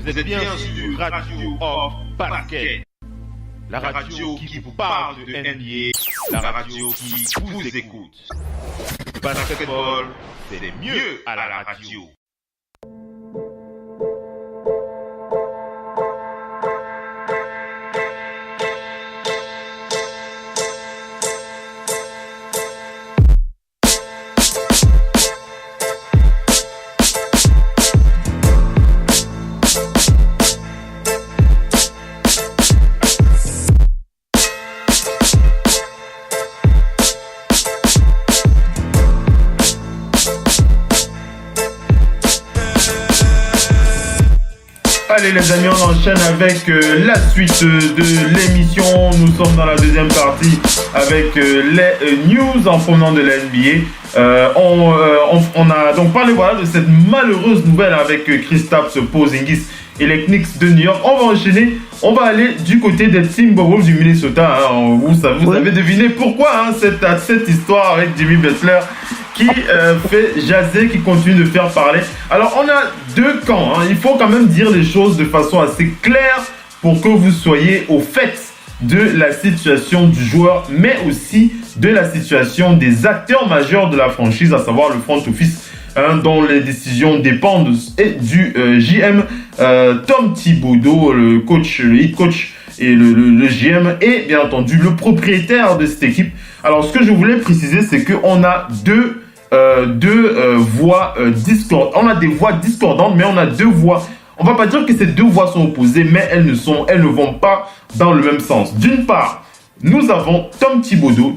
Vous êtes bien sur Radio of Basket, la radio qui vous parle de NBA, la radio qui vous écoute. Basketball, c'est mieux à la radio. Allez les amis, on enchaîne avec la suite de l'émission. Nous sommes dans la deuxième partie avec les news en provenant de la NBA. On a donc parlé de cette malheureuse nouvelle avec Kristaps Porzingis et les Knicks de New York. On va enchaîner, on va aller du côté des Timberwolves du Minnesota. Vous avez deviné pourquoi cette histoire avec Jimmy Butler qui fait jaser, qui continue de faire parler. Alors on a deux camps, il faut quand même dire les choses de façon assez claire pour que vous soyez au fait de la situation du joueur, mais aussi de la situation des acteurs majeurs de la franchise, à savoir le front office, dont les décisions dépendent du JM Tom Thibodeau, le head coach et le GM, et bien entendu le propriétaire de cette équipe. Alors ce que je voulais préciser, c'est qu'on a deux voix discordantes. On a des voix discordantes, mais on a deux voix. On va pas dire que ces deux voix sont opposées, mais elles ne vont pas dans le même sens. D'une part, nous avons Tom Thibodeau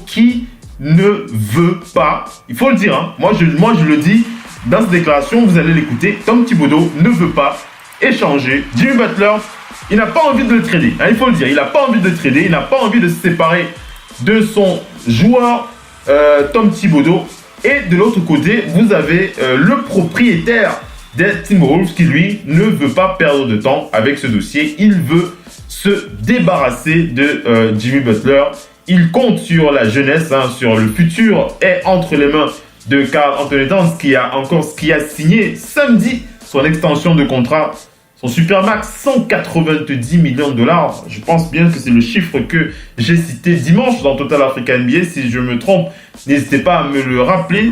qui ne veut pas, il faut le dire, moi je le dis dans cette déclaration, vous allez l'écouter. Tom Thibodeau ne veut pas échanger Jimmy Butler. Il n'a pas envie de le trader, il faut le dire. Il n'a pas envie de le trader, il n'a pas envie de se séparer de son joueur Tom Thibodeau. Et de l'autre côté, vous avez le propriétaire des Timberwolves qui, lui, ne veut pas perdre de temps avec ce dossier. Il veut se débarrasser de Jimmy Butler. Il compte sur la jeunesse, sur le futur, est entre les mains de Karl Anthony Towns qui a signé samedi son extension de contrat. Son supermax, 190 millions de dollars. Je pense bien que c'est le chiffre que j'ai cité dimanche dans Total Africa NBA. Si je me trompe, n'hésitez pas à me le rappeler.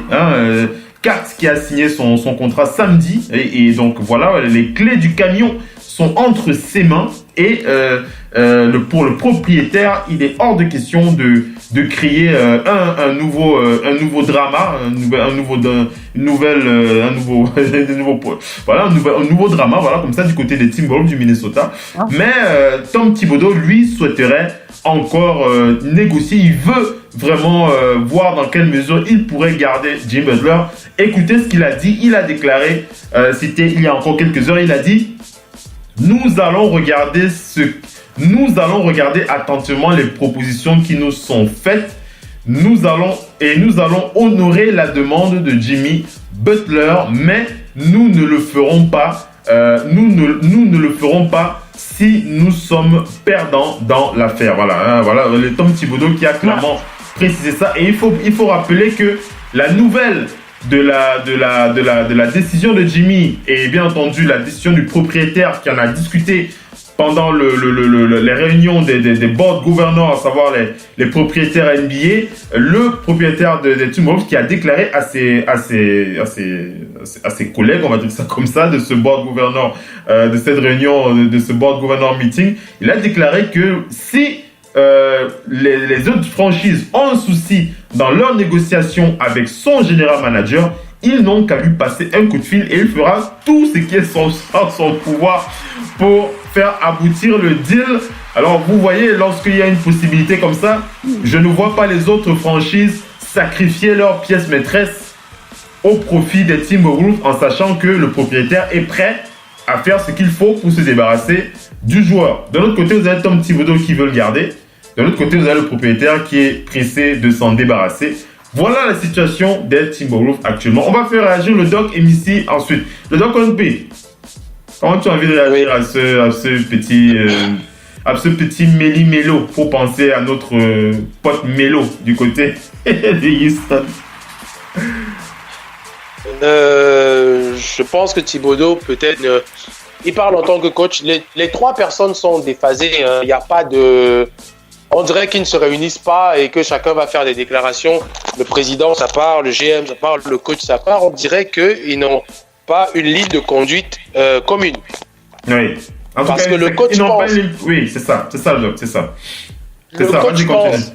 Kat qui a signé son contrat samedi. Et donc voilà, les clés du camion sont entre ses mains. Et pour le propriétaire, il est hors de question de créer un nouveau drama, un nouveau drama, voilà, comme ça, du côté des Timberwolves du Minnesota. Mais Tom Thibodeau, lui, souhaiterait encore négocier. Il veut vraiment voir dans quelle mesure il pourrait garder Jimmy Butler. Écoutez ce qu'il a dit. Il a déclaré, c'était il y a encore quelques heures, il a dit: Nous allons regarder attentivement les propositions qui nous sont faites. Nous allons honorer la demande de Jimmy Butler, mais nous ne le ferons pas. Nous ne le ferons pas si nous sommes perdants dans l'affaire. Voilà, le Tom Thibodeau qui a clairement précisé ça. Et il faut rappeler que la nouvelle de la décision de Jimmy et bien entendu la décision du propriétaire qui en a discuté pendant les réunions des board gouverneurs, à savoir les propriétaires NBA, le propriétaire des Timberwolves qui a déclaré à ses collègues, on va dire ça comme ça, de ce board gouverneur, de cette réunion, de ce board gouverneur meeting, il a déclaré que si les autres franchises ont un souci dans leur négociation avec son general manager, ils n'ont qu'à lui passer un coup de fil et il fera tout ce qui est en son pouvoir pour faire aboutir le deal. Alors vous voyez, lorsqu'il y a une possibilité comme ça, je ne vois pas les autres franchises sacrifier leur pièce maîtresse au profit des Timberwolves en sachant que le propriétaire est prêt à faire ce qu'il faut pour se débarrasser du joueur. De l'autre côté, vous avez Tom Thibodeau qui veut le garder. De l'autre côté, vous avez le propriétaire qui est pressé de s'en débarrasser. Voilà la situation des Timberwolves actuellement. On va faire réagir le Doc et Missy ensuite. Le Doc ONP, comment tu as envie de réagir à ce petit Méli-Mélo pour penser à notre pote Mélo du côté de Houston? Je pense que Thibodeau, peut-être, il parle en tant que coach. Les trois personnes sont déphasées. Il n'y a pas de... On dirait qu'ils ne se réunissent pas et que chacun va faire des déclarations. Le président, ça part, le GM, ça part, le coach, ça part. On dirait qu'ils n'ont pas une ligne de conduite commune. Oui. En tout Parce cas, que le coach pense... Oui, c'est ça, Job, c'est ça. Le coach pense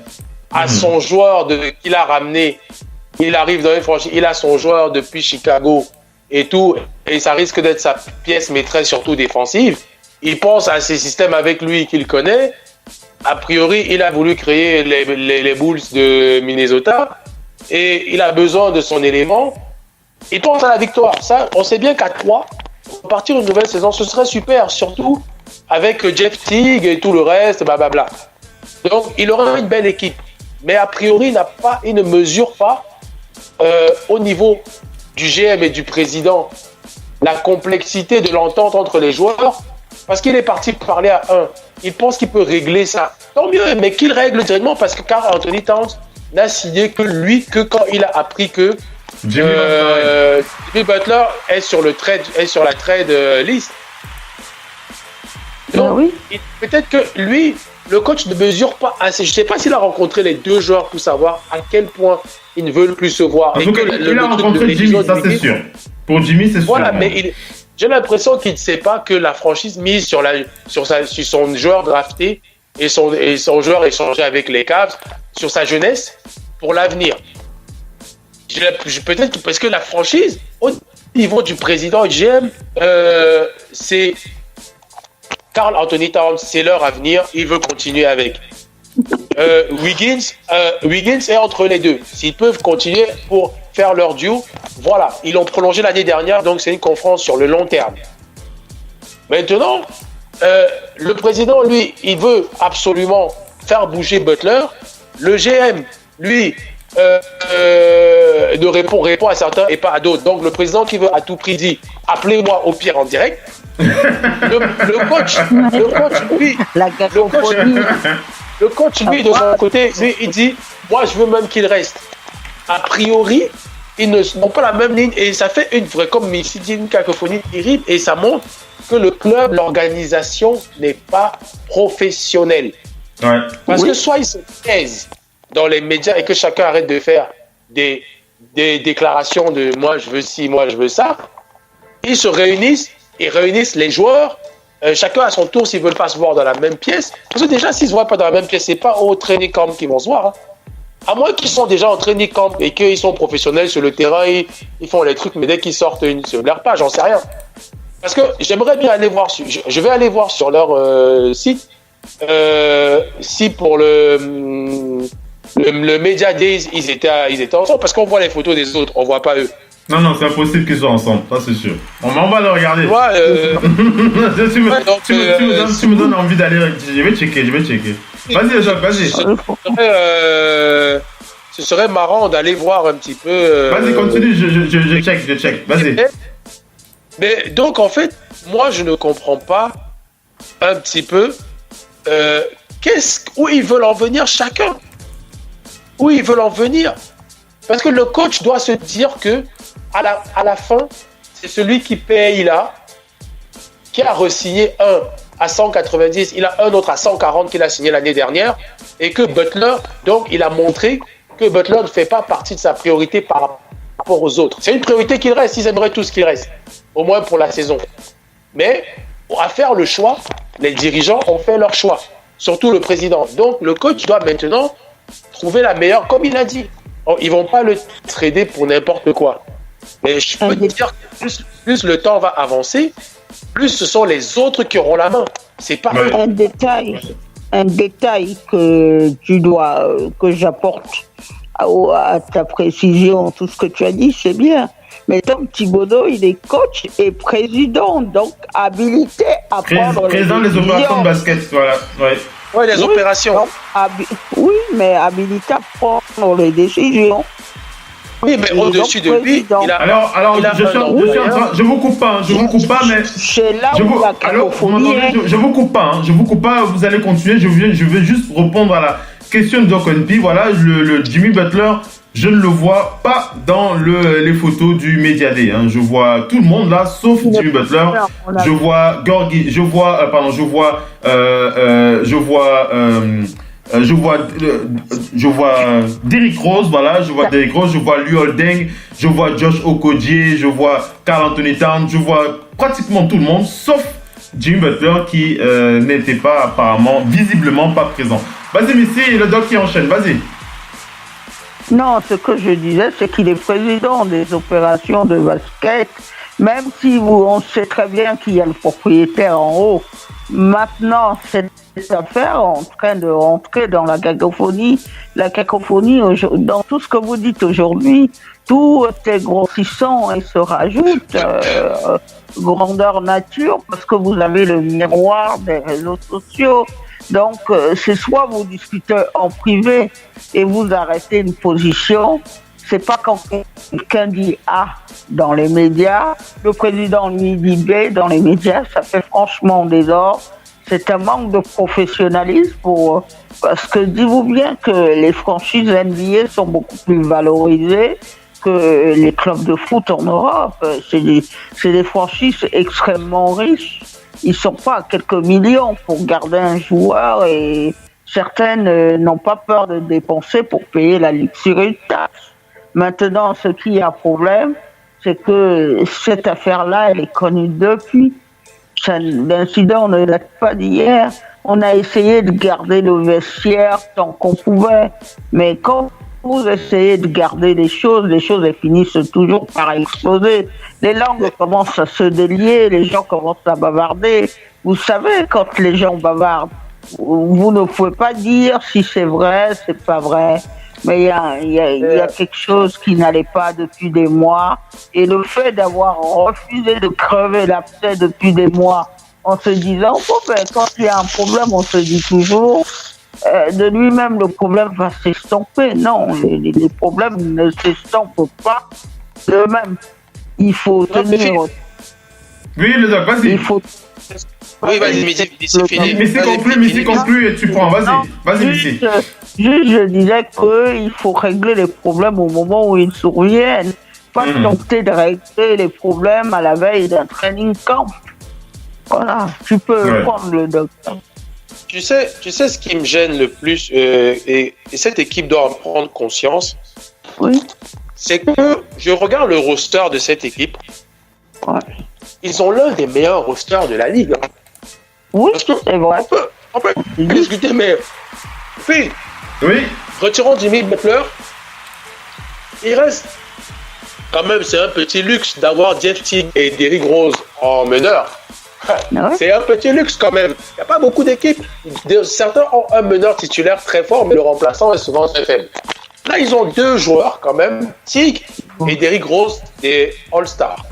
à son joueur qu'il a ramené. Il arrive dans une franchise, il a son joueur depuis Chicago et tout. Et ça risque d'être sa pièce maîtresse, surtout défensive. Il pense à ses systèmes avec lui qu'il connaît. A priori, il a voulu créer les Bulls de Minnesota et il a besoin de son élément. Il pense à la victoire. Ça, on sait bien qu'à 3, pour partir d'une nouvelle saison, ce serait super, surtout avec Jeff Teague et tout le reste, blablabla. Donc, il aura une belle équipe. Mais a priori, il ne mesure pas au niveau du GM et du président la complexité de l'entente entre les joueurs. Parce qu'il est parti parler à un. Il pense qu'il peut régler ça. Tant mieux, mais qu'il règle directement parce que Karl Anthony Towns n'a signé que quand il a appris que Jimmy Butler est sur la trade list. Donc, peut-être que lui, le coach ne mesure pas assez. Je ne sais pas s'il a rencontré les deux joueurs pour savoir à quel point ils ne veulent plus se voir. En tout cas, il a rencontré Jimmy, ça c'est sûr. Pour Jimmy, c'est sûr. Voilà, mais j'ai l'impression qu'il ne sait pas que la franchise mise sur son joueur drafté et son joueur échangé avec les Cavs, sur sa jeunesse, pour l'avenir. Peut-être parce que la franchise, au niveau du président GM, c'est Karl Anthony Towns, c'est leur avenir, il veut continuer avec. Wiggins est entre les deux. S'ils peuvent continuer pour faire leur duo, voilà. Ils l'ont prolongé l'année dernière, donc c'est une conférence sur le long terme. Maintenant, le président, lui, il veut absolument faire bouger Butler. Le GM, lui, répond à certains et pas à d'autres. Donc le président qui veut à tout prix dit « Appelez-moi au pire en direct ». Le coach, lui, de son côté, lui, il dit « Moi, je veux même qu'il reste ». A priori, ils n'ont pas la même ligne et ça fait une vraie, comme ici dit, une cacophonie terrible et ça montre que le club, l'organisation n'est pas professionnelle. Ouais. Parce que soit ils se taisent dans les médias et que chacun arrête de faire des déclarations de « moi, je veux ci, moi, je veux ça », ils se réunissent et réunissent les joueurs, chacun à son tour s'ils ne veulent pas se voir dans la même pièce. Parce que déjà, s'ils ne se voient pas dans la même pièce, ce n'est pas au training camp qu'ils vont se voir. Hein. À moins qu'ils sont déjà en training camp et qu'ils sont professionnels sur le terrain, ils font les trucs, mais dès qu'ils sortent sur leur page, j'en sais rien. Parce que j'aimerais bien aller voir, je vais aller voir sur leur site, si pour le Media Days, ils étaient ensemble, parce qu'on voit les photos des autres, on ne voit pas eux. Non, c'est impossible qu'ils soient ensemble, ça c'est sûr. On va le regarder. Tu me donnes envie d'aller. Je vais checker. Vas-y, Jacques, vas-y. Ce serait marrant d'aller voir un petit peu. Vas-y, continue, je check. Vas-y. Mais donc, en fait, moi, je ne comprends pas un petit peu où ils veulent en venir chacun. Où ils veulent en venir. Parce que le coach doit se dire que à la fin, c'est celui qui paye là, qui a re-signé un à 190, il a un autre à 140 qu'il a signé l'année dernière, et que Butler, donc il a montré que Butler ne fait pas partie de sa priorité par rapport aux autres. C'est une priorité qu'il reste, ils aimeraient tous qu'il reste, au moins pour la saison. Mais à faire le choix, les dirigeants ont fait leur choix, surtout le président. Donc le coach doit maintenant trouver la meilleure, comme il a dit. Ils ne vont pas le trader pour n'importe quoi. Mais je peux te dire que plus le temps va avancer, plus ce sont les autres qui auront la main. C'est pas un détail que j'apporte à ta précision, tout ce que tu as dit, c'est bien. Mais Tom Thibodeau, il est coach et président, donc habilité à prendre président des opérations de basket, voilà. Ouais, les opérations. Oui, mais habilité à prendre les décisions. Oui, mais au-dessus de lui, il a... Alors, je vous coupe pas, mais... C'est là où la cacophonie est. Je vous coupe pas, vous allez continuer, je veux juste répondre à la question de Doc N.P. Voilà, le Jimmy Butler je ne le vois pas dans les photos du Media Day. Hein. Je vois tout le monde là, sauf Jimmy Butler. Je vois Gorgui, je vois Derrick Rose, voilà, je vois Derrick Rose, je vois Luol Deng, je vois Josh Okogie, je vois Karl Anthony Towns, je vois pratiquement tout le monde, sauf Jimmy Butler qui n'était pas apparemment, visiblement pas présent. Vas-y Missy, le doc qui enchaîne, vas-y. Non, ce que je disais, c'est qu'il est président des opérations de basket, même si on sait très bien qu'il y a le propriétaire en haut. Maintenant, cette affaire est en train de rentrer dans la cacophonie. La cacophonie, dans tout ce que vous dites aujourd'hui, tout est grossissant et se rajoute grandeur nature, parce que vous avez le miroir des réseaux sociaux. Donc, c'est soit vous discutez en privé et vous arrêtez une position. C'est pas quand quelqu'un dit A dans les médias, le président lui dit B dans les médias, ça fait franchement désordre. C'est un manque de professionnalisme parce que dites-vous bien que les franchises NBA sont beaucoup plus valorisées que les clubs de foot en Europe. C'est des franchises extrêmement riches. Ils sont pas à quelques millions pour garder un joueur et certaines n'ont pas peur de dépenser pour payer la luxury tax. Maintenant, ce qui est un problème, c'est que cette affaire-là, elle est connue depuis. L'incident ne date pas d'hier. On a essayé de garder le vestiaire tant qu'on pouvait. Mais quand vous essayez de garder les choses elles finissent toujours par exploser. Les langues commencent à se délier, les gens commencent à bavarder. Vous savez, quand les gens bavardent, vous ne pouvez pas dire si c'est vrai, c'est pas vrai. Mais il y a quelque chose qui n'allait pas depuis des mois. Et le fait d'avoir refusé de crever l'abcès depuis des mois en se disant, quand il y a un problème, on se dit toujours, de lui-même, le problème va s'estomper. Non, les problèmes ne s'estompent pas d'eux-mêmes. Il faut tenir... Oui, le doc, vas-y. Oui, vas-y, Missy, fini. Missy conclut et tu prends. Vas-y, Missy. Je disais qu'il faut régler les problèmes au moment où ils surviennent. Pas tenter de régler les problèmes à la veille d'un training camp. Voilà, tu peux prendre le docteur. Tu sais ce qui me gêne le plus, et cette équipe doit en prendre conscience, oui. C'est que je regarde le roster de cette équipe. Ouais. Ils ont l'un des meilleurs rosters de la ligue. Hein. Oui, c'est vrai. On peut discuter, mais... Oui. Retirons Jimmy Butler. Il reste... Quand même, c'est un petit luxe d'avoir Jeff Teague et Derrick Rose en meneur. C'est un petit luxe quand même. Il n'y a pas beaucoup d'équipes. Certains ont un meneur titulaire très fort, mais le remplaçant est souvent très faible. Là, ils ont deux joueurs quand même, Teague et Derrick Rose, des All-Stars.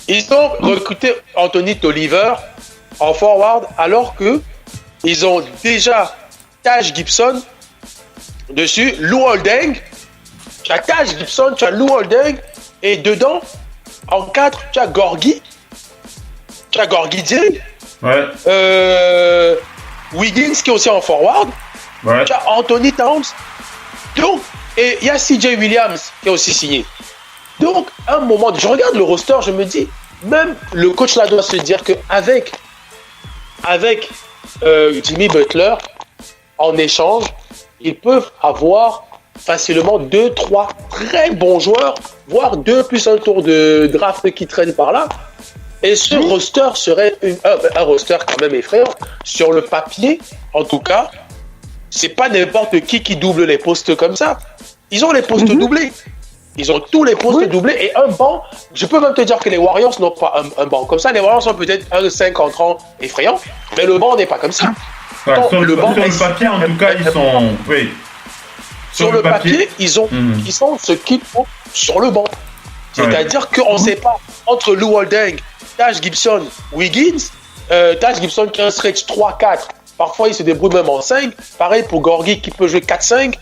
Ils ont recruté Anthony Tolliver en forward, alors que ils ont déjà Taj Gibson dessus, Luol Deng. Tu as Taj Gibson, tu as Luol Deng, et dedans, en 4, tu as Gorgui. Tu as Gorgui Dieng. Wiggins qui est aussi en forward. Tu as Anthony Towns. Donc, et il y a CJ Williams qui est aussi signé. Donc, à un moment, je regarde le roster, je me dis, même le coach là doit se dire qu'avec Jimmy Butler, en échange, ils peuvent avoir facilement 2-3 très bons joueurs, voire 2 plus un tour de draft qui traîne par là. Et ce roster serait un roster quand même effrayant. Sur le papier, en tout cas, c'est pas n'importe qui double les postes comme ça. Ils ont les postes doublés. Ils ont tous les postes doublés et un banc. Je peux même te dire que les Warriors n'ont pas un banc comme ça. Les Warriors ont peut-être un 5 entrants effrayant, mais le banc n'est pas comme ça. Donc, sur le papier, en tout cas, ils sont... Oui. Sur le papier, ils sont ce qu'il faut sur le banc. C'est-à-dire qu'on ne sait pas entre Luol Deng, Taj Gibson, Wiggins, Taj Gibson qui a un stretch 3-4. Parfois, il se débrouille même en 5. Pareil pour Gorgui qui peut jouer 4-5.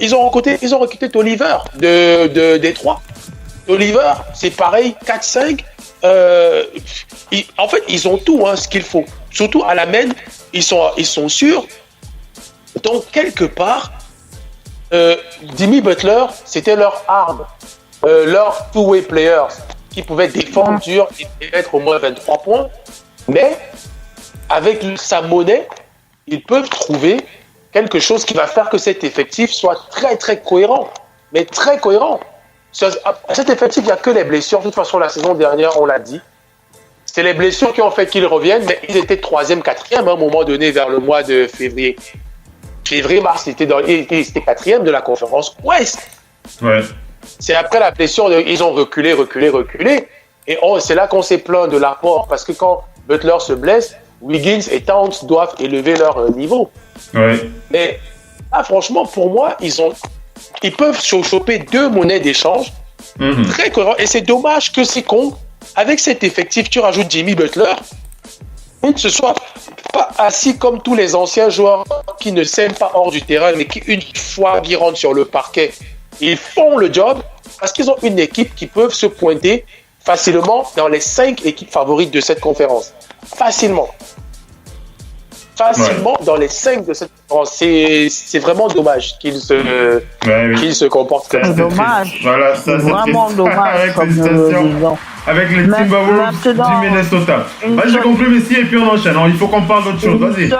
Ils ont recruté Tolliver de Détroit. Tolliver, c'est pareil, 4-5. En fait, ils ont tout ce qu'il faut. Surtout à la main, ils sont sûrs. Donc, quelque part, Jimmy Butler, c'était leur arme, leur two-way players qui pouvaient défendre dur et mettre au moins 23 points. Mais avec sa monnaie, ils peuvent trouver quelque chose qui va faire que cet effectif soit très très cohérent. Mais très cohérent. Cet effectif, il n'y a que les blessures. De toute façon, la saison dernière, on l'a dit. C'est les blessures qui ont fait qu'ils reviennent, mais ils étaient 3e, 4e à un moment donné vers le mois de février. Février-mars, ils étaient 4e de la conférence Ouest. Ouais. C'est après la blessure, ils ont reculé. Et c'est là qu'on s'est plaint de l'apport. Parce que quand Butler se blesse, Wiggins et Towns doivent élever leur niveau. Ouais. Mais là, franchement, pour moi, ils peuvent choper 2 monnaies d'échange très cohérents. Et c'est dommage que c'est con. Avec cet effectif, tu rajoutes Jimmy Butler. Il ne se soit pas assis comme tous les anciens joueurs qui ne s'aiment pas hors du terrain, mais qui, une fois qu'ils rentrent sur le parquet, ils font le job parce qu'ils ont une équipe qui peut se pointer facilement dans les 5 équipes favorites de cette conférence. Facilement dans les 5 de cette conférence. C'est vraiment dommage qu'ils se comportent comme ça. C'est dommage. Voilà, ça, c'est vraiment dommage. Avec les Timberwolves du Minnesota. J'ai conclu Messi et puis on enchaîne. Il faut qu'on parle d'autre chose. Vas-y.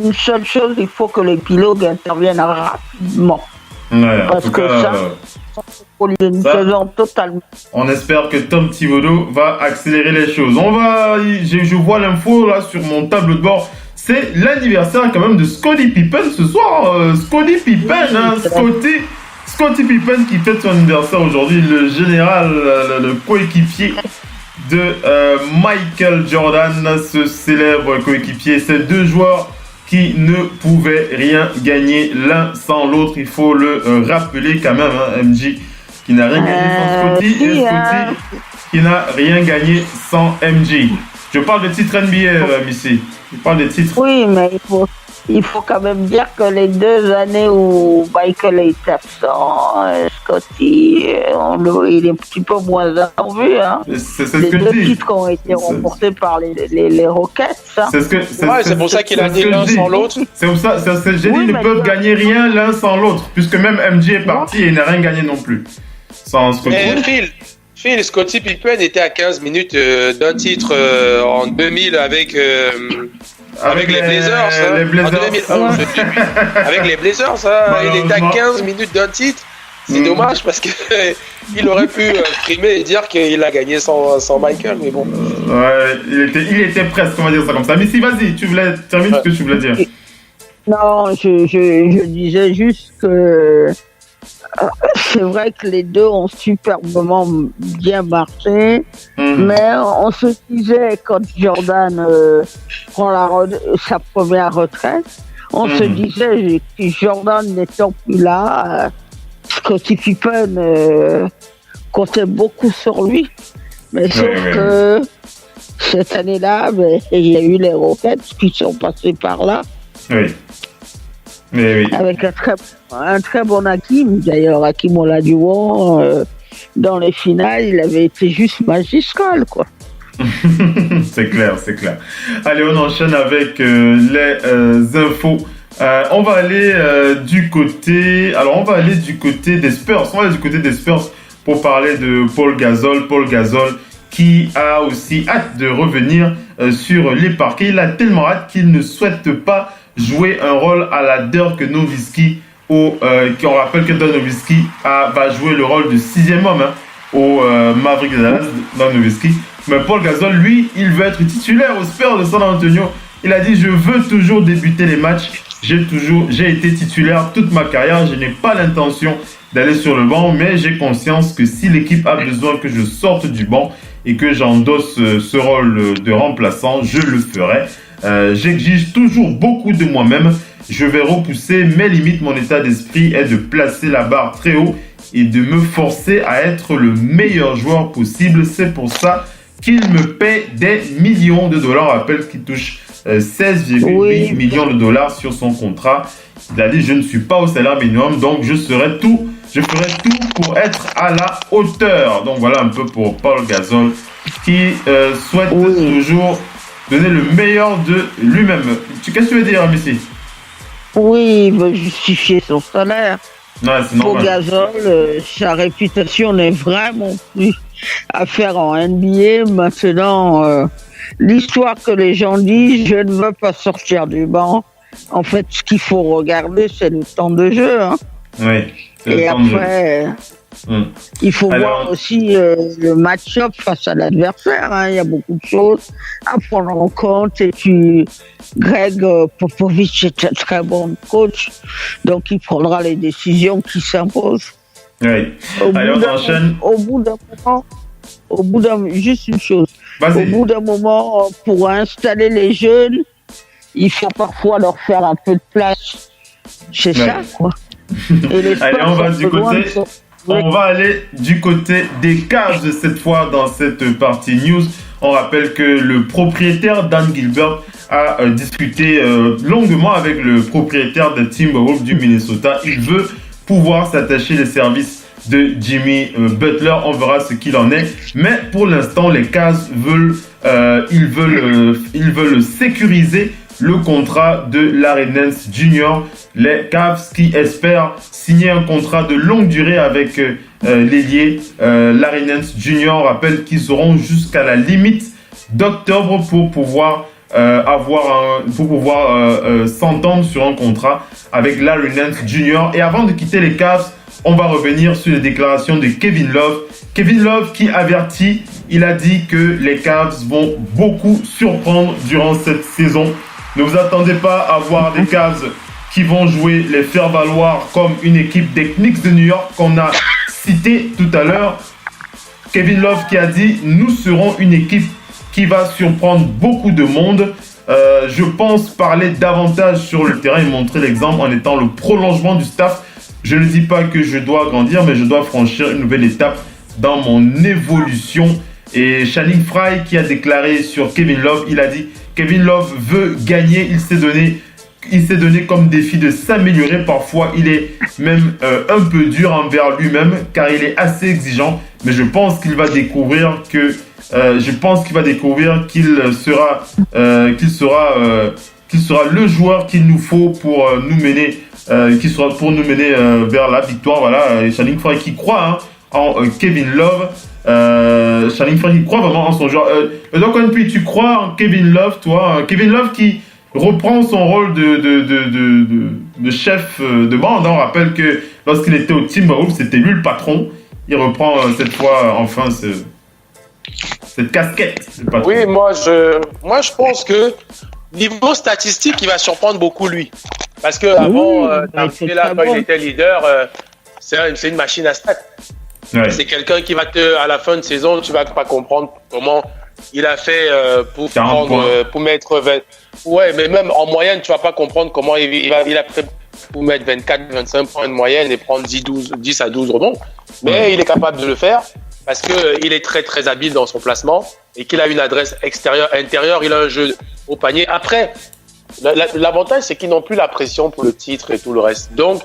Une seule chose, il faut que les pilotes interviennent rapidement. Ouais, parce que ça, pour une saison totalement. On espère que Tom Thibodeau va accélérer les choses. Je vois l'info là sur mon tableau de bord. C'est l'anniversaire quand même de Scottie Pippen ce soir. Scottie Pippen, Scottie Pippen qui fête son anniversaire aujourd'hui. Le général, le coéquipier de Michael Jordan, ce célèbre coéquipier. Ces 2 joueurs qui ne pouvaient rien gagner l'un sans l'autre. Il faut le rappeler quand même, MJ, qui n'a rien gagné sans Scottie, et Scottie qui n'a rien gagné sans MJ. Je parle de titres NBA, Missy. Je parle des titres. Oui, mais il faut quand même dire que les 2 années où Michael est absent, Scottie, il est un petit peu moins en vue. Hein. C'est ce les que 2 titres qui ont été remportés par les Rockets. Hein. C'est pour ça qu'il a dit l'un sans l'autre. C'est pour ça, j'ai dit ils ne peuvent gagner rien l'un sans l'autre, puisque même MJ est parti et il n'a rien gagné non plus. Sans Scottie. Phil, Scottie Pippen était à 15 minutes d'un titre en 2000 avec les Blazers. Les Blazers. En 2001, avec les Blazers, il était à 15 minutes d'un titre. C'est dommage parce qu'il aurait pu primer et dire qu'il a gagné sans Michael, mais bon. Ouais, il était presque, on va dire ça comme ça. Mais si, vas-y, tu voulais terminer ce que tu voulais dire. Non, je disais juste que c'est vrai que les 2 ont superbement bien marché, mais on se disait quand Jordan prend sa première retraite, on se disait que Jordan n'étant plus là, Scottie Pippen comptait beaucoup sur lui. Mais sauf que cette année-là, il y a eu les Rockets qui sont passés par là. Oui. Mais oui. Avec un très bon Hakim, d'ailleurs, Hakim Olajuwon, dans les finales, il avait été juste magistral, quoi. C'est clair. Allez, on enchaîne avec les infos. On va aller du côté des Spurs. On va aller du côté des Spurs pour parler de Paul Gasol. Paul Gasol qui a aussi hâte de revenir sur les parquets. Il a tellement hâte qu'il ne souhaite pas jouer un rôle à la Dirk Nowitzki. On rappelle que Dirk Nowitzki va jouer le rôle de 6e homme au Mavericks de Dallas, Dirk Nowitzki. Mais Paul Gasol, lui, il veut être titulaire aux Spurs de San Antonio. Il a dit, je veux toujours débuter les matchs. J'ai été titulaire toute ma carrière. Je n'ai pas l'intention d'aller sur le banc, mais j'ai conscience que si l'équipe a besoin que je sorte du banc et que j'endosse ce rôle de remplaçant, je le ferai. J'exige toujours beaucoup de moi-même. Je vais repousser mes limites. Mon état d'esprit est de placer la barre très haut et de me forcer à être le meilleur joueur possible. C'est pour ça qu'il me paie des millions de dollars. On rappelle qu'il touche 16,8 millions de dollars sur son contrat. Il a dit, je ne suis pas au salaire minimum, donc je ferai tout pour être à la hauteur. Donc voilà un peu pour Paul Gasol qui souhaite toujours donner le meilleur de lui-même. Qu'est-ce que tu veux dire, Missy? Oui, il veut justifier son salaire. Ouais, c'est Pour normal. Gasol, sa réputation n'est vraiment plus à faire en NBA. Maintenant, l'histoire que les gens disent, je ne veux pas sortir du banc. En fait, ce qu'il faut regarder, c'est le temps de jeu. Hein. Oui. c'est le Et temps de- après, il faut Alors- voir aussi le match-up face à l'adversaire. Hein. Il y a beaucoup de choses à prendre en compte. Et puis, Greg Popovich est un très bon coach. Donc, il prendra les décisions qui s'imposent. Oui. Au Allez, bout on d'un enchaîne. juste une chose. Au Vas-y. bout d'un moment, pour installer les jeunes, il faut parfois leur faire un peu de place. C'est Ouais. ça, quoi. Et les Allez, Spurs on va sont du loin côté- de ça. On va aller du côté des Cavs cette fois dans cette partie news. On rappelle que le propriétaire Dan Gilbert a discuté longuement avec le propriétaire de Timberwolves du Minnesota. Il veut pouvoir s'attacher les services de Jimmy Butler. On verra ce qu'il en est. Mais pour l'instant, les Cavs veulent sécuriser le contrat de Larry Nance Jr. Les Cavs qui espèrent signer un contrat de longue durée avec l'ailier Larry Nance Jr. On rappelle qu'ils auront jusqu'à la limite d'octobre pour pouvoir s'entendre sur un contrat avec Larry Nance Jr. Et avant de quitter les Cavs, on va revenir sur les déclarations de Kevin Love. Kevin Love qui avertit, il a dit que les Cavs vont beaucoup surprendre durant cette saison. Ne vous attendez pas à voir des Cavs qui vont jouer les faire valoir comme une équipe des Knicks de New York qu'on a cité tout à l'heure. Kevin Love qui a dit « Nous serons une équipe qui va surprendre beaucoup de monde. Je pense parler davantage sur le terrain et montrer l'exemple en étant le prolongement du staff. Je ne dis pas que je dois grandir, mais je dois franchir une nouvelle étape dans mon évolution. » Et Channing Frye qui a déclaré sur Kevin Love, il a dit « Kevin Love veut gagner, il s'est donné comme défi de s'améliorer. Parfois, il est même un peu dur envers lui-même car il est assez exigeant. Mais je pense qu'il va découvrir qu'il sera le joueur qu'il nous faut pour nous mener, vers la victoire. Voilà, Channing Frye qui croit en Kevin Love. Channing Frye qui croit vraiment en son joueur. Donc, tu crois en Kevin Love, toi? Kevin Love qui reprend son rôle de chef de bande. On rappelle que lorsqu'il était au Timberwolves, c'était lui le patron. Il reprend cette fois enfin cette casquette. Oui, moi je pense que niveau statistique, il va surprendre beaucoup lui. Parce que avant d'arriver là, quand il était leader, c'est une machine à stats. Ouais. C'est quelqu'un qui va à la fin de saison, tu vas pas comprendre comment il a fait pour mettre 20. Ouais, mais même en moyenne, tu vas pas comprendre comment il a fait pour mettre 24-25 points de moyenne et prendre 10 à 12 rebonds. Mais il est capable de le faire parce qu'il est très très habile dans son placement et qu'il a une adresse extérieure-intérieure, il a un jeu au panier. Après, l'avantage, c'est qu'ils n'ont plus la pression pour le titre et tout le reste. Donc,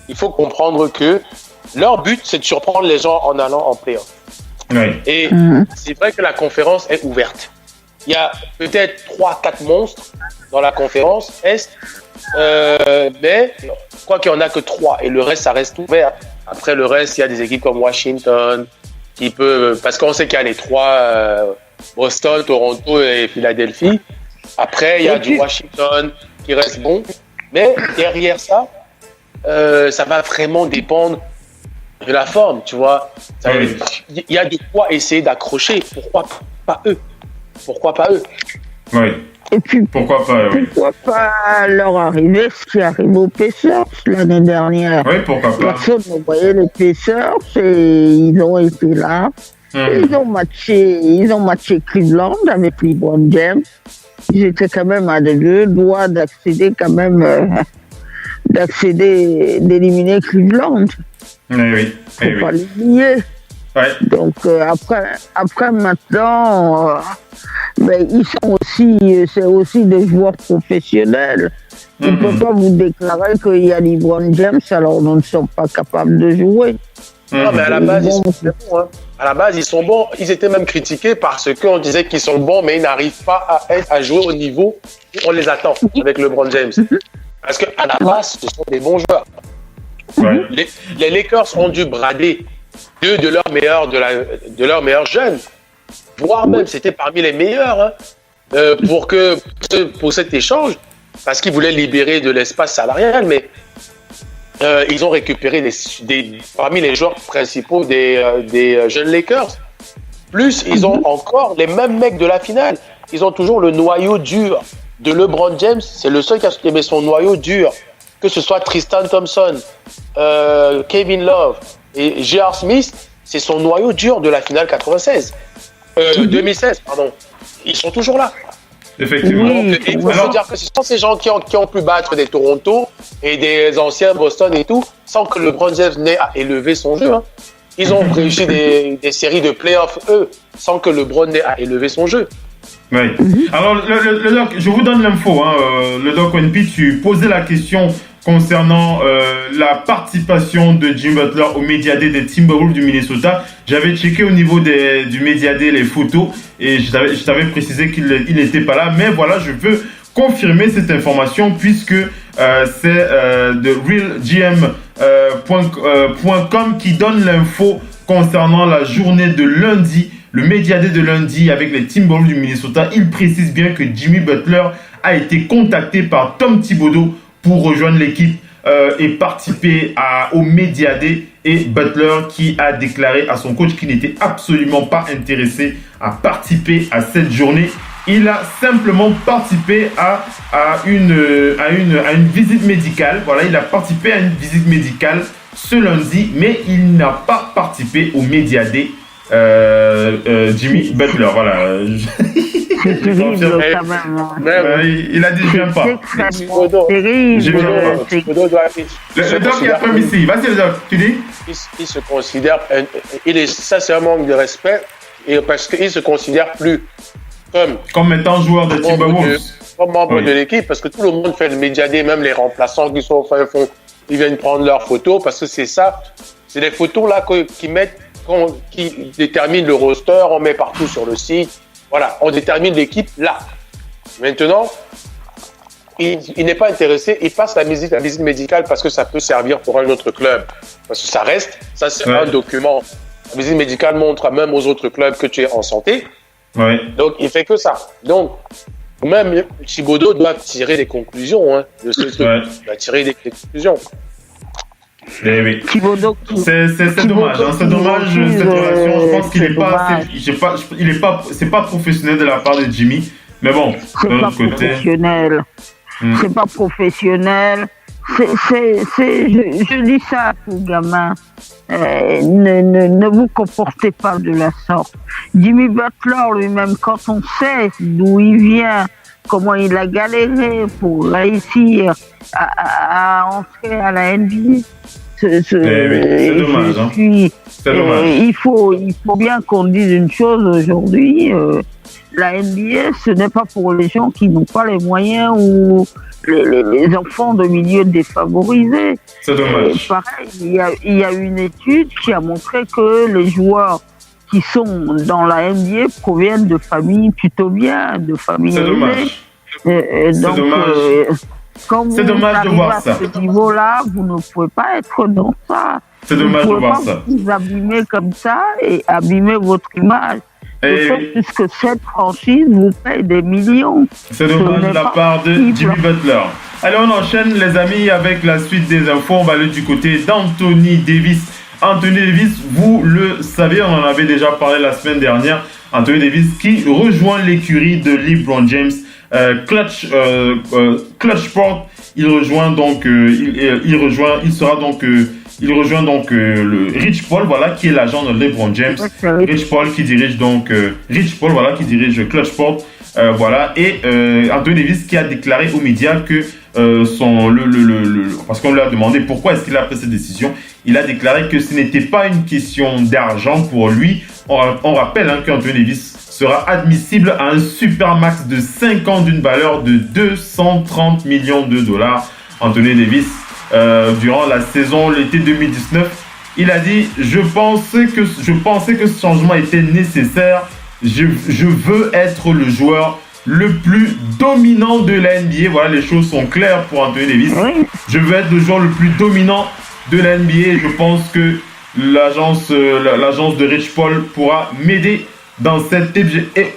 il faut comprendre que leur but, c'est de surprendre les gens en allant en play-off. Ouais. Et c'est vrai que la conférence est ouverte. Il y a peut-être 3-4 monstres dans la conférence Est, mais je crois qu'il n'y en a que 3 et le reste, ça reste ouvert. Après, le reste, il y a des équipes comme Washington qui peuvent, parce qu'on sait qu'il y a les 3, Boston, Toronto et Philadelphie. Après, il y a du Washington qui reste bon. Mais derrière ça, ça va vraiment dépendre de la forme, tu vois. Il y a de quoi essayer d'accrocher. Pourquoi pas eux? Oui. Et puis, pourquoi pas leur arriver ce qui arrive aux Pacers l'année dernière. Oui, pourquoi pas. Personne ne voyait les Pacers et ils ont été là. Ils ont matché Cleveland avec LeBron James. Ils étaient quand même à 2 doigts d'éliminer Cleveland. Oui. Faut pas l'oublier. Ouais. Donc après maintenant, c'est aussi des joueurs professionnels. On ne peut pas vous déclarer qu'il y a LeBron James alors nous ne sommes pas capables de jouer. Non, mais à la base, ils sont bons. À la base, ils sont bons. Ils étaient même critiqués parce qu'on disait qu'ils sont bons, mais ils n'arrivent pas à jouer au niveau où on les attend avec LeBron James. Parce qu'à la base, ce sont des bons joueurs. Ouais. Les Lakers ont dû brader 2 de leurs meilleurs jeunes, voire même c'était parmi les meilleurs pour cet échange, parce qu'ils voulaient libérer de l'espace salarial, mais ils ont récupéré parmi les joueurs principaux des jeunes Lakers. Plus, ils ont encore les mêmes mecs de la finale. Ils ont toujours le noyau dur de LeBron James. C'est le seul qui a mis son noyau dur. Que ce soit Tristan Thompson, Kevin Love et J.R. Smith, c'est son noyau dur de la finale 2016, pardon. Ils sont toujours là. Effectivement. Donc, il faut dire que ce sont ces gens qui ont pu battre des Toronto et des anciens Boston et tout, sans que LeBron James n'ait à élever son jeu. Hein. Ils ont réussi des séries de playoffs, eux, sans que LeBron n'ait à élever son jeu. Oui. Alors, le doc, je vous donne l'info. Hein, le doc ONP, tu posais la question concernant la participation de Jimmy Butler au Media Day des Timberwolves du Minnesota. J'avais checké au niveau du Media Day les photos et je t'avais précisé qu'il n'était pas là. Mais voilà, je veux confirmer cette information puisque c'est de realgm.com qui donne l'info concernant la journée de lundi, le Media Day de lundi avec les Timberwolves du Minnesota. Il précise bien que Jimmy Butler a été contacté par Tom Thibodeau pour rejoindre l'équipe et participer au Media Day, et Butler qui a déclaré à son coach qu'il n'était absolument pas intéressé à participer à cette journée. Il a simplement participé à une visite médicale. Voilà, il a participé à une visite médicale ce lundi, mais il n'a pas participé au Media Day. Jimmy Butler, voilà. C'est terrible quand même. Il a dit je viens pas. C'est terrible. Le doc est après ici. Vas-y le doc, tu dis? Il se considère, ça c'est un manque de respect, et parce qu'il se considère plus comme étant joueur de Timberwolves, comme membre de l'équipe, parce que tout le monde fait le Media Day, même les remplaçants qui sont ils viennent prendre leurs photos, parce que c'est ça, c'est les photos là qui déterminent le roster, on met partout sur le site. Voilà, on détermine l'équipe là. Maintenant, il n'est pas intéressé, il passe la visite médicale parce que ça peut servir pour un autre club. Parce que ça c'est un document. La visite médicale montre même aux autres clubs que tu es en santé. Ouais. Donc, il fait que ça. Donc, même Thibodeau doit tirer des conclusions de ce truc. Il doit tirer des conclusions. Eh oui. Thibodeau, c'est dommage, hein, c'est dommage cette relation. Je pense qu'il est pas, c'est pas professionnel de la part de Jimmy. Mais bon, c'est pas professionnel. C'est pas professionnel. Je dis ça aux gamins. Ne vous comportez pas de la sorte. Jimmy Butler lui-même, quand on sait d'où il vient, comment il a galéré pour réussir à entrer à la NBA. C'est dommage. C'est dommage. Il faut bien qu'on dise une chose aujourd'hui. La NBA, ce n'est pas pour les gens qui n'ont pas les moyens ou les enfants de milieux défavorisés. C'est dommage. Pareil, il y a une étude qui a montré que les joueurs qui sont dans la NBA proviennent de familles plutôt bien, de familles aisées. C'est dommage. Quand vous arrivez à ce niveau-là, vous ne pouvez pas être dans ça. C'est dommage de voir ça. Vous vous abîmez comme ça et abîmer votre image. Puisque cette franchise vous paye des millions. C'est dommage de la part de Jimmy Butler. Allez, on enchaîne les amis avec la suite des infos. On va aller du côté d'Anthony Davis. Anthony Davis, vous le savez, on en avait déjà parlé la semaine dernière. Anthony Davis qui rejoint l'écurie de LeBron James. Clutch Sport, il rejoint donc le Rich Paul, voilà, qui est l'agent de LeBron James. Rich Paul qui dirige Clutch Sport, voilà, et Anthony Davis qui a déclaré aux médias que parce qu'on lui a demandé pourquoi est-ce qu'il a pris cette décision, il a déclaré que ce n'était pas une question d'argent pour lui. On rappelle qu'Anthony Davis sera admissible à un super max de 5 ans d'une valeur de 230 millions de dollars. Anthony Davis, durant la saison, l'été 2019, il a dit « Je pensais que ce changement était nécessaire. Je veux être le joueur le plus dominant de la NBA. Voilà, les choses sont claires pour Anthony Davis. Oui. Je veux être le joueur le plus dominant de la NBA. Je pense que l'agence de Rich Paul pourra m'aider dans cet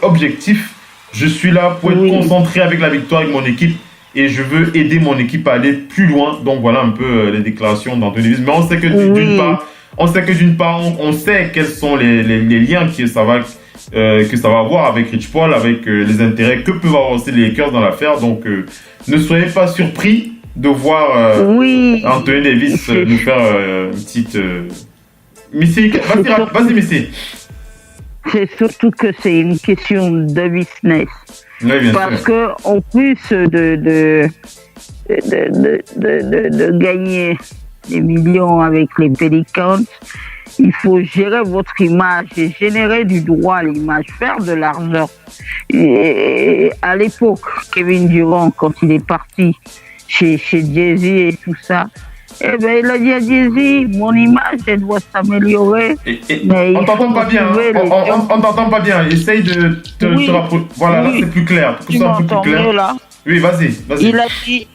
objectif. Je suis là pour être concentré avec la victoire avec mon équipe et je veux aider mon équipe à aller plus loin. Donc voilà un peu les déclarations d'Anthony Davis. Mais on sait que d'une part, on sait quels sont les liens que ça va avoir avec Rich Paul, avec les intérêts que peuvent avoir aussi les Lakers dans l'affaire. Donc ne soyez pas surpris de voir Anthony Davis nous faire une petite... Missy, vas-y Missy. C'est surtout que c'est une question de business. Oui, parce que en plus de gagner des millions avec les Pelicans, il faut gérer votre image et générer du droit à l'image, faire de l'argent. Et à l'époque, Kevin Durant, quand il est parti chez Jay-Z et tout ça, eh ben, il a dit à Jay-Z, mon image, elle doit s'améliorer. On t'entend pas bien. On t'entend pas bien. Essaye de te rapprocher. Voilà, là c'est plus clair. Tu m'entends mieux là? Oui, vas-y.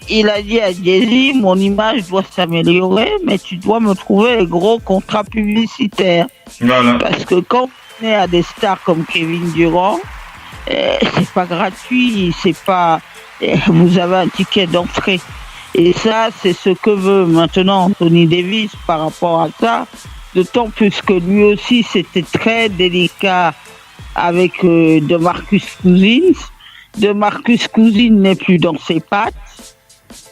Il a dit à Jay-Z, mon image doit s'améliorer, mais tu dois me trouver les gros contrats publicitaires. Voilà. Parce que quand on est à des stars comme Kevin Durant, c'est pas gratuit, c'est pas. Vous avez un ticket d'entrée. Et ça, c'est ce que veut maintenant Anthony Davis par rapport à ça. D'autant plus que lui aussi, c'était très délicat avec DeMarcus Cousins. DeMarcus Cousins n'est plus dans ses pattes.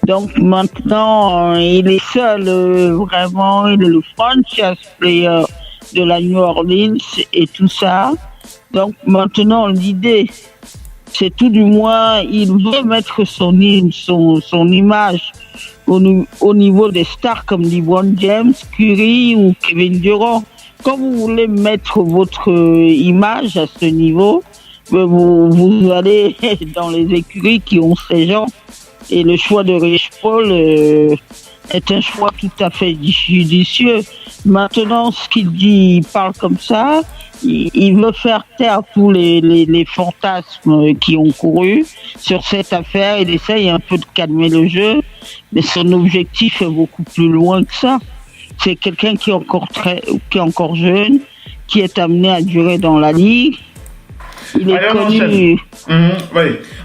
Donc maintenant, il est seul, vraiment, il est le franchise player de la New Orleans et tout ça. Donc maintenant, l'idée, c'est tout du moins, il veut mettre son image au niveau des stars comme LeBron James, Curry ou Kevin Durant. Quand vous voulez mettre votre image à ce niveau, vous allez dans les écuries qui ont ces gens. Et le choix de Rich Paul est un choix tout à fait judicieux. Maintenant, ce qu'il dit, il parle comme ça. Il veut faire taire tous les fantasmes qui ont couru sur cette affaire. Il essaye un peu de calmer le jeu, mais son objectif est beaucoup plus loin que ça. C'est quelqu'un qui est encore jeune, qui est amené à durer dans la ligue. Il est connu.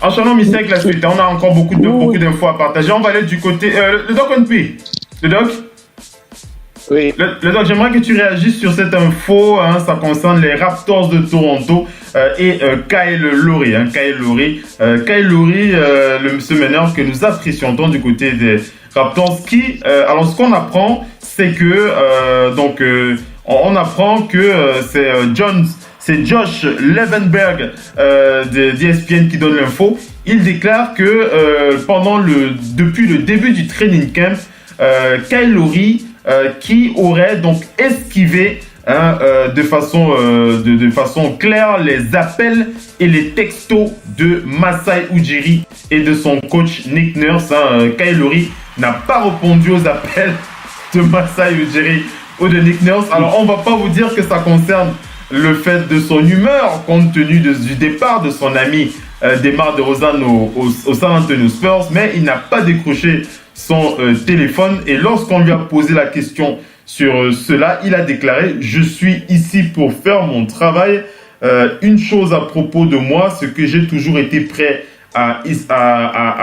Enchaînons, Missy, avec la suite. On a encore beaucoup d'infos à partager. On va aller du côté... le Doc Onpi. Le Doc? Oui. Le Doc, j'aimerais que tu réagisses sur cette info. Ça concerne les Raptors de Toronto et Kyle Lowry. Kyle Lowry, ce meneur que nous apprécions tant du côté des Raptors qui... alors, ce qu'on apprend, c'est que... on apprend que c'est Josh Levenberg d'ESPN qui donne l'info. Il déclare que depuis le début du training camp, Kyle Lowry qui aurait donc esquivé de façon claire les appels et les textos de Masai Ujiri et de son coach Nick Nurse. Kyle Lowry n'a pas répondu aux appels de Masai Ujiri ou de Nick Nurse. Alors on va pas vous dire que ça concerne le fait de son humeur compte tenu du départ de son ami DeMar DeRozan au San Antonio Spurs, mais il n'a pas décroché son téléphone et lorsqu'on lui a posé la question sur cela, il a déclaré « Je suis ici pour faire mon travail. Une chose à propos de moi, c'est que j'ai toujours été prêt à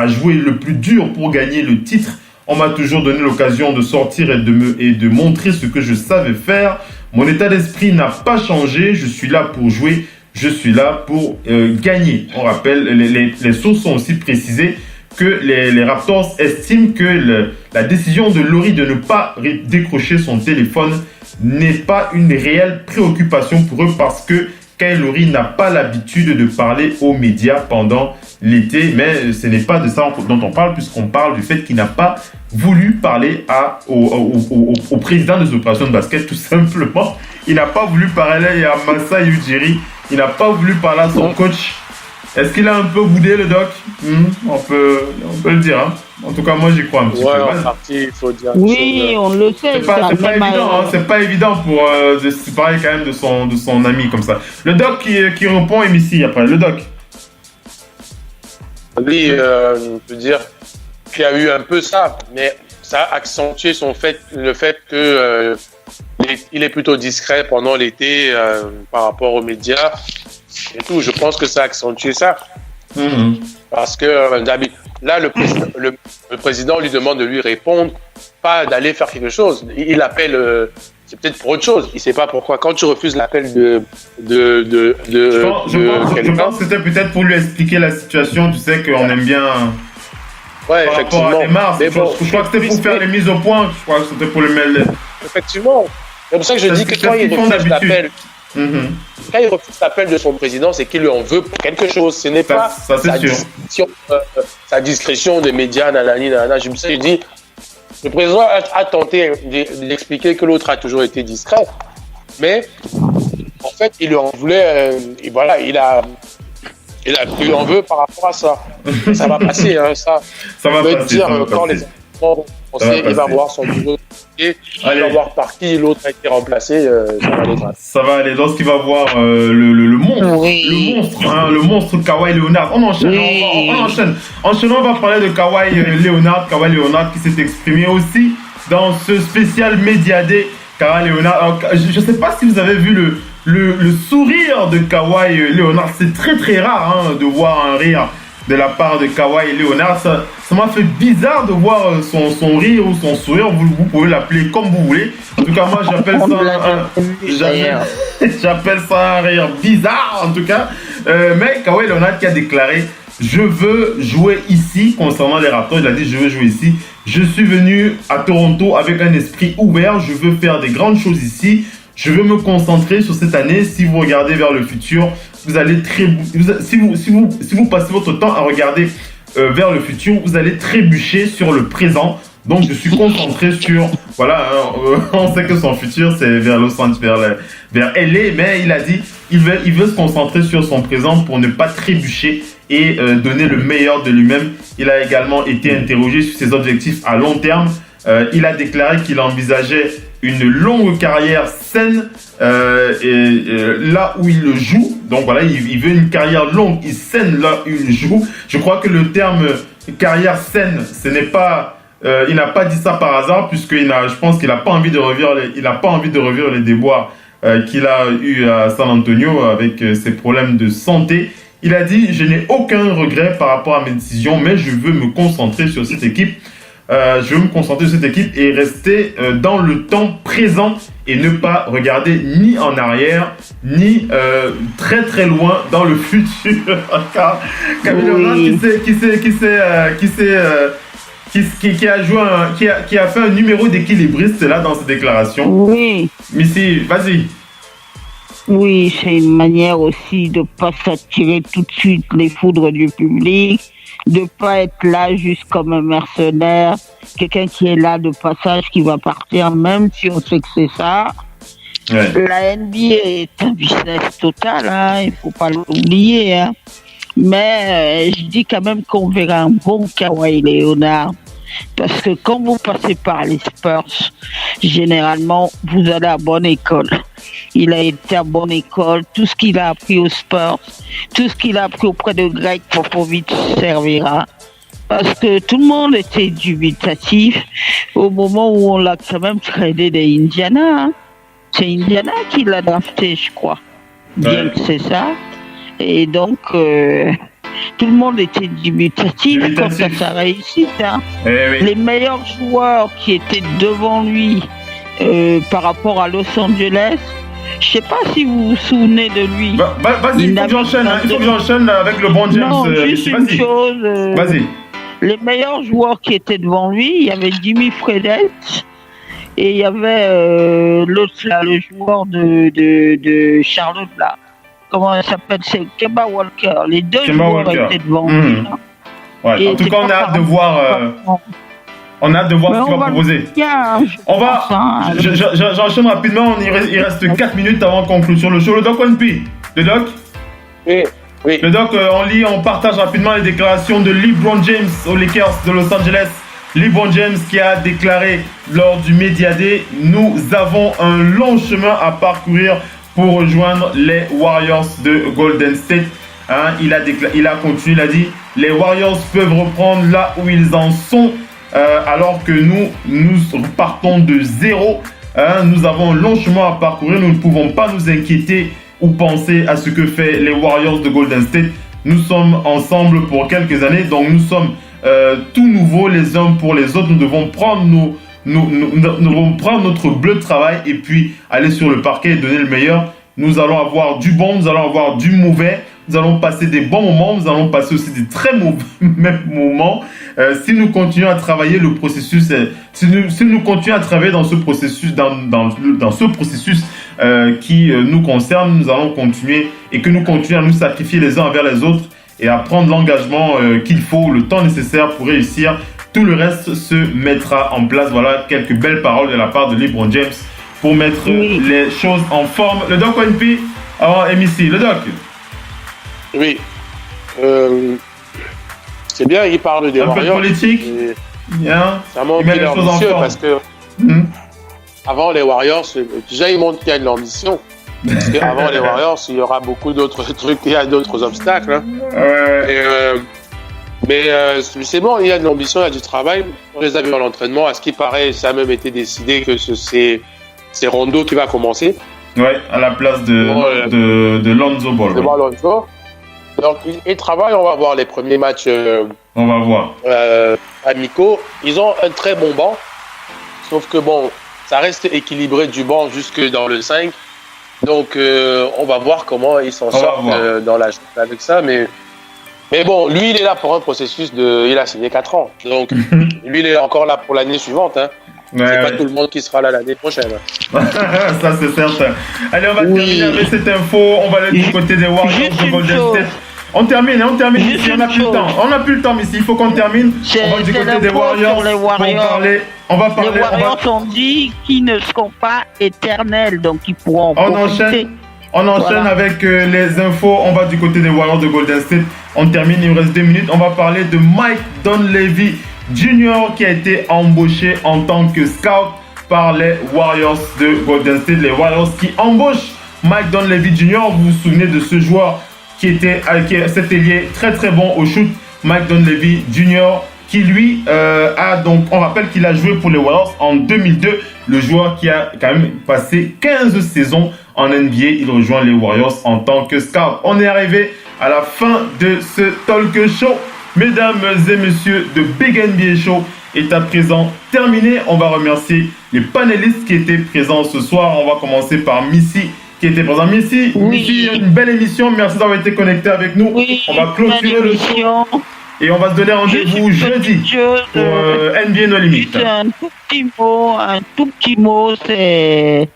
jouer le plus dur pour gagner le titre. On m'a toujours donné l'occasion de sortir et de montrer ce que je savais faire. Mon état d'esprit n'a pas changé. Je suis là pour jouer. Je suis là pour gagner. » On rappelle, les sources sont aussi précisées que les Raptors estiment que la décision de Lowry de ne pas décrocher son téléphone n'est pas une réelle préoccupation pour eux parce que Kyle Lowry n'a pas l'habitude de parler aux médias pendant l'été, mais ce n'est pas de ça dont on parle puisqu'on parle du fait qu'il n'a pas voulu parler au président des opérations de basket tout simplement. Il n'a pas voulu parler à Masai Ujiri, il n'a pas voulu parler à son coach. Est-ce qu'il a un peu boudé le Doc? On peut le dire. En tout cas, moi j'y crois un petit peu. En partie, il faut dire. Oui, on le sait. C'est pas évident pour se parler quand même de son ami comme ça. Le Doc qui répond est ici après. Le Doc. Lui, je veux dire, il y a eu un peu ça, mais ça a accentué le fait que il est plutôt discret pendant l'été par rapport aux médias et tout. Je pense que ça a accentué ça. Parce que là, le président lui demande de lui répondre, pas d'aller faire quelque chose. Il appelle, c'est peut-être pour autre chose. Il ne sait pas pourquoi. Quand tu refuses l'appel de je pense que c'était peut-être pour lui expliquer la situation. Tu sais qu'on aime bien. Ouais, effectivement. Mais bon, je crois que c'était pour faire les mises au point. Je crois que c'était pour le mettre. Effectivement. C'est pour ça que je dis que quand il refuse l'appel. Quand il refuse l'appel de son président, c'est qu'il lui en veut pour quelque chose. Ce n'est pas sa discrétion des médias, nanana. Je me suis dit, le président a tenté d'expliquer que l'autre a toujours été discret, mais en fait, il lui en voulait, et voilà, il lui en veut par rapport à ça. Ça va passer, hein, ça. Ça va passer. Quand les enfants vont penser, il va voir son nouveau. Il va voir par qui l'autre a été remplacé, ça va aller. Ça va aller. Lorsqu'il va voir le monstre, le monstre Kawhi Leonard. On enchaîne, on enchaîne. Enchaînons, on va parler de Kawhi Leonard. Kawhi Leonard qui s'est exprimé aussi dans ce spécial Media Day. Kawhi Leonard. Alors, je ne sais pas si vous avez vu le sourire de Kawhi Leonard. C'est très très rare de voir un rire de la part de Kawhi Leonard. Ça m'a fait bizarre de voir son rire ou son sourire. Vous pouvez l'appeler comme vous voulez. En tout cas, moi, j'appelle ça un rire bizarre, en tout cas. Mais Kawhi Leonard qui a déclaré « Je veux jouer ici » concernant les Raptors. Il a dit « Je veux jouer ici. Je suis venu à Toronto avec un esprit ouvert. Je veux faire des grandes choses ici. Je veux me concentrer sur cette année. Si vous regardez vers le futur, vous allez si vous passez votre temps à regarder vers le futur, vous allez trébucher sur le présent. Donc, je suis concentré sur... Voilà, on sait que son futur, c'est vers Los Angeles, vers LA. Mais il a dit il veut se concentrer sur son présent pour ne pas trébucher et donner le meilleur de lui-même. Il a également été interrogé sur ses objectifs à long terme. Il a déclaré qu'il envisageait une longue carrière saine là où il joue. Donc voilà, il veut une carrière longue et saine là où il joue. Je crois que le terme carrière saine, ce n'est pas... il n'a pas dit ça par hasard, je pense qu'il n'a pas envie de revivre les déboires qu'il a eu à San Antonio avec ses problèmes de santé. Il a dit « Je n'ai aucun regret par rapport à mes décisions, mais je veux me concentrer sur cette équipe. Je veux me concentrer sur cette équipe et rester dans le temps présent et ne pas regarder ni en arrière, ni très très loin dans le futur. » Camille qui a fait un numéro d'équilibriste là dans ses déclarations. Oui. Missy, vas-y. Oui, c'est une manière aussi de ne pas s'attirer tout de suite les foudres du public, de ne pas être là juste comme un mercenaire, quelqu'un qui est là de passage, qui va partir, même si on sait que c'est ça. Ouais. La NBA est un business total, hein, il ne faut pas l'oublier. Hein. Mais je dis quand même qu'on verra un bon Kawhi Leonard. Parce que quand vous passez par les Spurs, généralement, vous allez à bonne école. Il a été à bonne école. Tout ce qu'il a appris aux Spurs, tout ce qu'il a appris auprès de Greg Popovich servira. Parce que tout le monde était dubitatif au moment où on l'a quand même tradé des Indiana. Hein. C'est Indiana qui l'a drafté, je crois. Bien que c'est ça. Et donc... tout le monde était dubitatif quant à sa réussite. Hein. Oui. Les meilleurs joueurs qui étaient devant lui par rapport à Los Angeles, je ne sais pas si vous vous souvenez de lui. Vas-y, il faut que j'enchaîne avec le bon James. Non, juste une chose. Vas-y. Les meilleurs joueurs qui étaient devant lui, il y avait Jimmy Fredette et il y avait l'autre là, le joueur de Charlotte là. Comment elle s'appelle? C'est Kemba Walker. Les deux joueurs étaient devant lui. Ouais. En tout cas, on a hâte de voir. On a hâte de voir ce qu'il va proposer. J'enchaîne rapidement. Il reste 4 minutes avant de conclure sur le show. Le Doc One P. Le Doc? Oui. Le Doc, on partage rapidement les déclarations de LeBron James aux Lakers de Los Angeles. LeBron James qui a déclaré lors du Media Day: nous avons un long chemin à parcourir pour rejoindre les Warriors de Golden State. Hein, il a continué, il a dit les Warriors peuvent reprendre là où ils en sont, alors que nous partons de zéro. Hein, nous avons un long chemin à parcourir, nous ne pouvons pas nous inquiéter ou penser à ce que fait les Warriors de Golden State. Nous sommes ensemble pour quelques années, donc nous sommes tout nouveaux les uns pour les autres. Nous devons prendre notre bleu de travail et puis aller sur le parquet et donner le meilleur. Nous allons avoir du bon, nous allons avoir du mauvais. Nous allons passer des bons moments, nous allons passer aussi des très mauvais moments. Si nous continuons à travailler le processus, si nous continuons à travailler dans ce processus, dans ce processus qui nous concerne, nous allons continuer et que nous continuons à nous sacrifier les uns envers les autres et à prendre l'engagement qu'il faut, le temps nécessaire pour réussir. Tout le reste se mettra en place. Voilà quelques belles paroles de la part de LeBron James pour mettre les choses en forme. Le Doc ONP avant MIC. Le Doc. Oui. C'est bien, il parle des Warriors. Un peu de politique. C'est un monde qui est ambitieux parce que avant les Warriors, déjà il montre qu'il y a de l'ambition. Parce qu'avant les Warriors, il y aura beaucoup d'autres trucs, il y a d'autres obstacles. Hein. Mais c'est bon, il y a de l'ambition, il y a du travail. On les a vus en entraînement. À ce qui paraît, ça a même été décidé que c'est Rondo qui va commencer. Ouais, à la place de Lonzo Ball. De Lonzo. Donc, ils travaillent, on va voir les premiers matchs on va voir. Amicaux. Ils ont un très bon banc. Sauf que bon, ça reste équilibré du banc jusque dans le 5. Donc, on va voir comment ils s'en sortent dans la journée avec ça. Mais bon, lui, il est là pour un processus il a signé 4 ans. Donc, lui, il est encore là pour l'année suivante. Hein. C'est pas tout le monde qui sera là l'année prochaine. Ça, c'est certain. Allez, on va terminer avec cette info. On va aller du côté des Warriors de Golden State. On termine ici. On n'a plus le temps. On n'a plus le temps, mais il faut qu'on termine. On va du côté des Warriors. On va parler. Les Warriors ont dit qu'ils ne seront pas éternels, donc ils pourront profiter. On enchaîne avec les infos. On va du côté des Warriors de Golden State. On termine, il nous reste 2 minutes. On va parler de Mike Dunleavy Jr. qui a été embauché en tant que scout par les Warriors de Golden State. Les Warriors qui embauchent Mike Dunleavy Jr. Vous vous souvenez de ce joueur qui était cet ailier très très bon au shoot, Mike Dunleavy Jr. qui lui a donc, on rappelle qu'il a joué pour les Warriors en 2002. Le joueur qui a quand même passé 15 saisons en NBA, il rejoint les Warriors en tant que scout. On est arrivé à la fin de ce talk show. Mesdames et messieurs, de Big NBA Show est à présent terminé. On va remercier les panélistes qui étaient présents ce soir. On va commencer par Missy qui était présent. Missy, une belle émission. Merci d'avoir été connecté avec nous. On va clôturer le show et on va se donner rendez-vous jeudi pour NBA No Limit. Un tout petit mot, c'est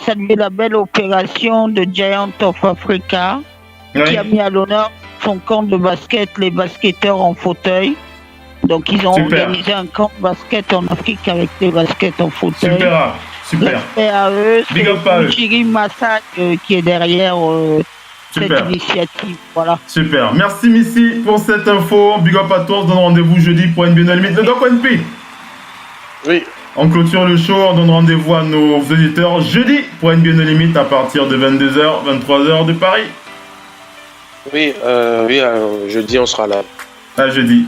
saluer la belle opération de Giant of Africa qui a mis à l'honneur son camp de basket, les basketteurs en fauteuil. Donc ils ont organisé un camp de basket en Afrique avec des baskets en fauteuil. Super. Et à eux, c'est Chiri Massa qui est derrière cette initiative. Voilà. Super. Merci Missy pour cette info. Big up à toi. On se donne rendez-vous jeudi pour NBA No Limit. Le Doc ONP. Oui. On clôture le show. On donne rendez-vous à nos auditeurs jeudi pour NBA No Limit à partir de 22h, 23h de Paris. Oui, jeudi on sera là. À jeudi.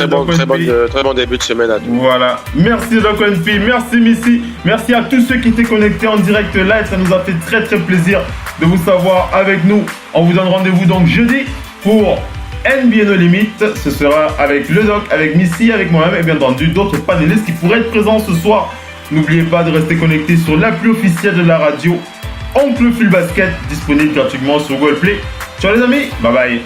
Donc, très bon début de semaine à tous. Voilà. Merci Doc ONP, merci Missy, merci à tous ceux qui étaient connectés en direct live. Ça nous a fait très très plaisir de vous savoir avec nous. On vous donne rendez-vous donc jeudi pour NBA No Limit. Ce sera avec le Doc, avec Missy, avec moi-même et bien entendu d'autres panélistes qui pourraient être présents ce soir. N'oubliez pas de rester connectés sur l'appli officielle de la radio Oncle Full Basket, disponible gratuitement sur Google Play. Ciao les amis, bye bye.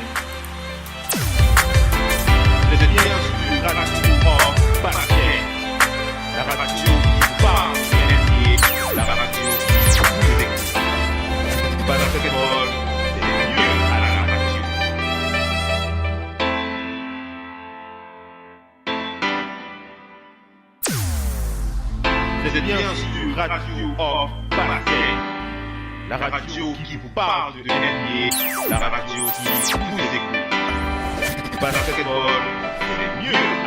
C'est bien sûr Radio of Basket, la radio qui vous parle de NBA, la radio qui vous écoute. Basketball, c'est mieux.